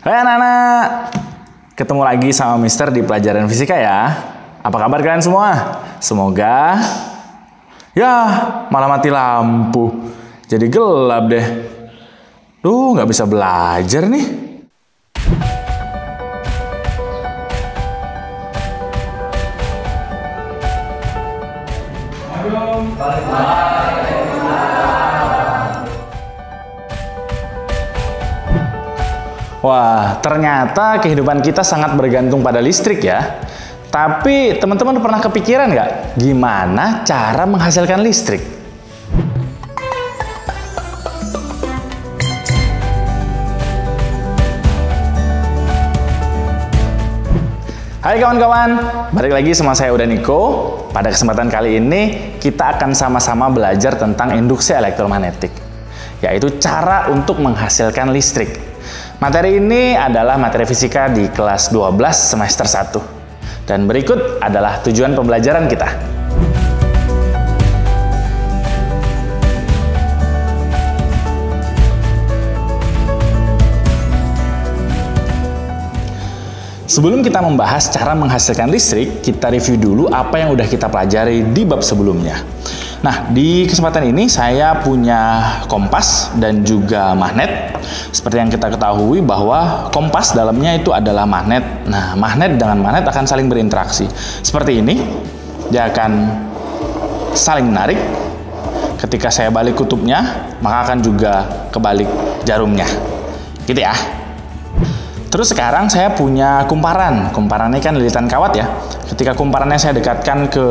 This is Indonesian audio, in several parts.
Hai anak-anak, ketemu lagi sama Mister di pelajaran fisika ya. Apa kabar kalian semua? Semoga... Ya, malah mati lampu. Jadi gelap deh. Duh, nggak bisa belajar nih. Wah, ternyata kehidupan kita sangat bergantung pada listrik ya. Tapi teman-teman pernah kepikiran nggak gimana cara menghasilkan listrik? Hai kawan-kawan, balik lagi sama saya Uda Niko. Pada kesempatan kali ini kita akan sama-sama belajar tentang induksi elektromagnetik, yaitu cara untuk menghasilkan listrik. Materi ini adalah materi fisika di kelas 12 semester 1. Dan berikut adalah tujuan pembelajaran kita. Sebelum kita membahas cara menghasilkan listrik, kita review dulu apa yang udah kita pelajari di bab sebelumnya. Nah, di kesempatan ini saya punya kompas dan juga magnet. Seperti yang kita ketahui bahwa kompas dalamnya itu adalah magnet. Nah, magnet dengan magnet akan saling berinteraksi. Seperti ini, dia akan saling menarik. Ketika saya balik kutubnya, maka akan juga kebalik jarumnya. Gitu ya. Terus sekarang saya punya kumparan. Kumparan ini kan lilitan kawat ya. Ketika kumparannya saya dekatkan ke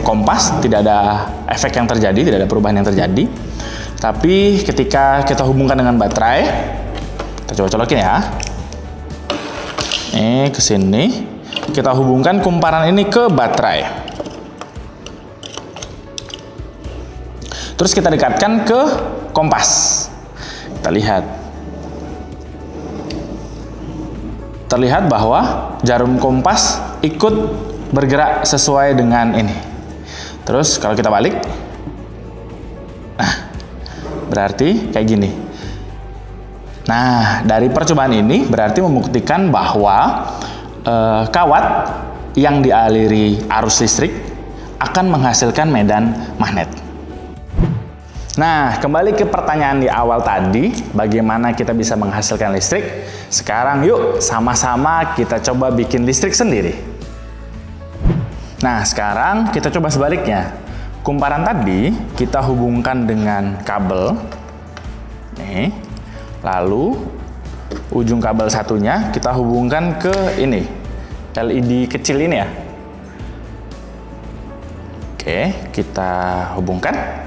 kompas, tidak ada efek yang terjadi, tidak ada perubahan yang terjadi. Tapi ketika kita hubungkan dengan baterai, kita coba colokin ya. Ini ke sini. Kita hubungkan kumparan ini ke baterai. Terus kita dekatkan ke kompas. Kita lihat. Terlihat bahwa jarum kompas ikut bergerak sesuai dengan ini. Terus kalau kita balik, nah berarti kayak gini. Nah, dari percobaan ini berarti membuktikan bahwa kawat yang dialiri arus listrik akan menghasilkan medan magnet. Nah, kembali ke pertanyaan di awal tadi, bagaimana kita bisa menghasilkan listrik? Sekarang yuk sama-sama kita coba bikin listrik sendiri. Nah, sekarang kita coba sebaliknya. Kumparan tadi kita hubungkan dengan kabel. Nih. Lalu ujung kabel satunya kita hubungkan ke ini. LED kecil ini ya. Oke, kita hubungkan.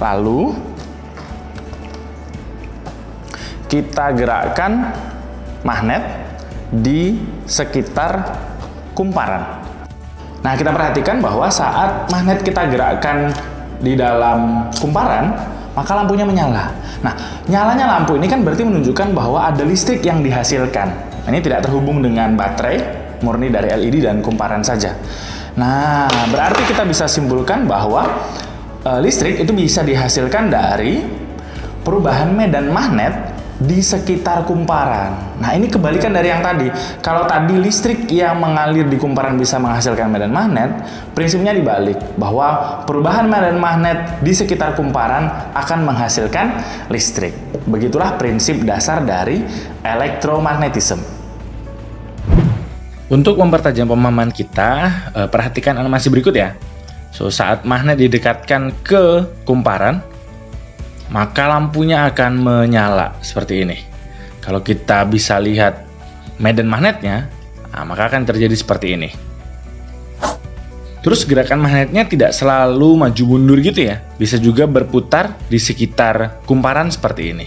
Lalu kita gerakkan magnet di sekitar kumparan. Nah, kita perhatikan bahwa saat magnet kita gerakkan di dalam kumparan, maka lampunya menyala. Nah, nyalanya lampu ini kan berarti menunjukkan bahwa ada listrik yang dihasilkan. Ini tidak terhubung dengan baterai, murni dari LED dan kumparan saja. Nah, berarti kita bisa simpulkan bahwa listrik itu bisa dihasilkan dari perubahan medan magnet di sekitar kumparan. Nah, ini kebalikan dari yang tadi. Kalau tadi listrik yang mengalir di kumparan bisa menghasilkan medan magnet, prinsipnya dibalik, bahwa perubahan medan magnet di sekitar kumparan akan menghasilkan listrik. Begitulah prinsip dasar dari elektromagnetisme. Untuk mempertajam pemahaman kita, perhatikan animasi berikut ya. Saat magnet didekatkan ke kumparan, maka lampunya akan menyala seperti ini. Kalau kita bisa lihat medan magnetnya, maka akan terjadi seperti ini. Terus gerakan magnetnya tidak selalu maju mundur gitu ya. Bisa juga berputar di sekitar kumparan seperti ini.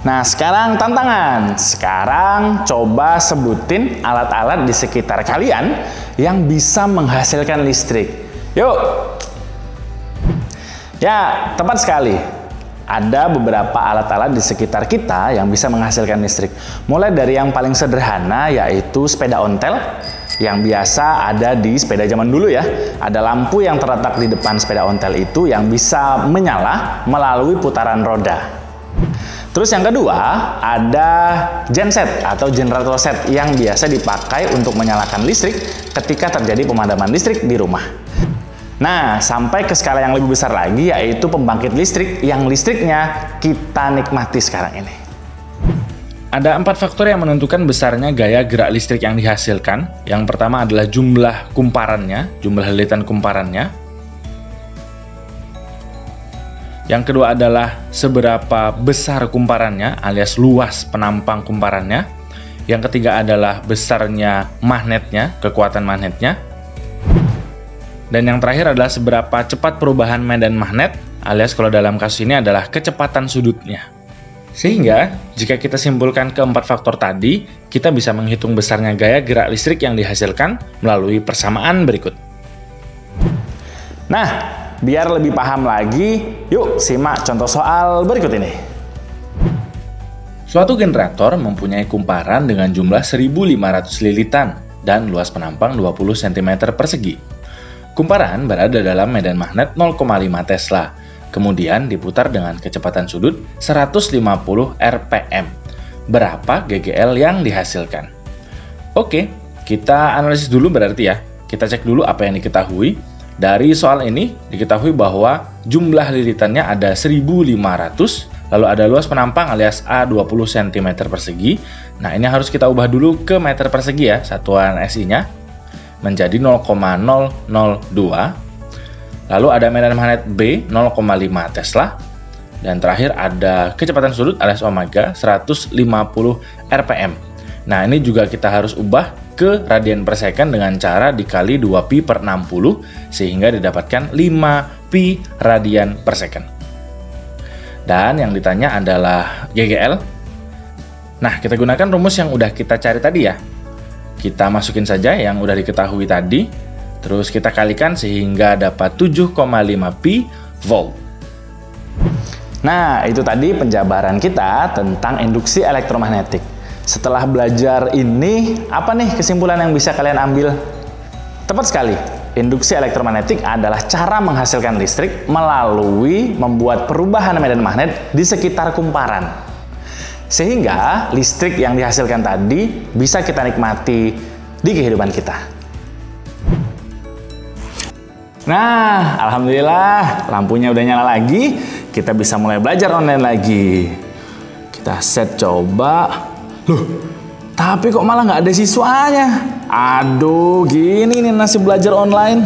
Nah, sekarang tantangan. Sekarang coba sebutin alat-alat di sekitar kalian yang bisa menghasilkan listrik. Yuk! Ya, tepat sekali. Ada beberapa alat-alat di sekitar kita yang bisa menghasilkan listrik. Mulai dari yang paling sederhana, yaitu sepeda ontel. yang biasa ada di sepeda zaman dulu ya. Ada lampu yang terletak di depan sepeda ontel itu yang bisa menyala melalui putaran roda. Terus yang kedua, ada genset atau generator set yang biasa dipakai untuk menyalakan listrik ketika terjadi pemadaman listrik di rumah. Nah, sampai ke skala yang lebih besar lagi, yaitu pembangkit listrik yang listriknya kita nikmati sekarang ini. Ada 4 faktor yang menentukan besarnya gaya gerak listrik yang dihasilkan. Yang pertama adalah jumlah kumparannya, jumlah lilitan kumparannya. Yang kedua adalah seberapa besar kumparannya, alias luas penampang kumparannya. Yang ketiga adalah besarnya magnetnya, kekuatan magnetnya. Dan yang terakhir adalah seberapa cepat perubahan medan magnet, alias kalau dalam kasus ini adalah kecepatan sudutnya. Sehingga, jika kita simpulkan keempat faktor tadi, kita bisa menghitung besarnya gaya gerak listrik yang dihasilkan melalui persamaan berikut. Nah, biar lebih paham lagi, yuk simak contoh soal berikut ini. Suatu generator mempunyai kumparan dengan jumlah 1.500 lilitan dan luas penampang 20 cm persegi. Kumparan berada dalam medan magnet 0,5 Tesla. Kemudian diputar dengan kecepatan sudut 150 rpm. Berapa GGL yang dihasilkan? Oke, kita analisis dulu berarti ya. Kita cek dulu apa yang diketahui. Dari soal ini diketahui bahwa jumlah lilitannya ada 1.500, lalu ada luas penampang alias A 20 cm persegi. Nah, ini harus kita ubah dulu ke meter persegi ya, satuan SI-nya menjadi 0,002. Lalu ada medan magnet B 0,5 Tesla. Dan terakhir ada kecepatan sudut alias omega 150 rpm. Nah, ini juga kita harus ubah ke radian per second dengan cara dikali 2pi per 60 sehingga didapatkan 5pi radian per second. Dan yang ditanya adalah GGL. Nah, kita gunakan rumus yang udah kita cari tadi ya. Kita masukin saja yang udah diketahui tadi. Terus kita kalikan sehingga dapat 7,5 pi volt. Nah, itu tadi penjabaran kita tentang induksi elektromagnetik. Setelah belajar ini, apa nih kesimpulan yang bisa kalian ambil? Tepat sekali, induksi elektromagnetik adalah cara menghasilkan listrik melalui membuat perubahan medan magnet di sekitar kumparan. Sehingga listrik yang dihasilkan tadi bisa kita nikmati di kehidupan kita. Nah, alhamdulillah lampunya udah nyala lagi. Kita bisa mulai belajar online lagi. Kita set coba. Loh, tapi kok malah nggak ada siswanya? Aduh, gini nih nasib belajar online.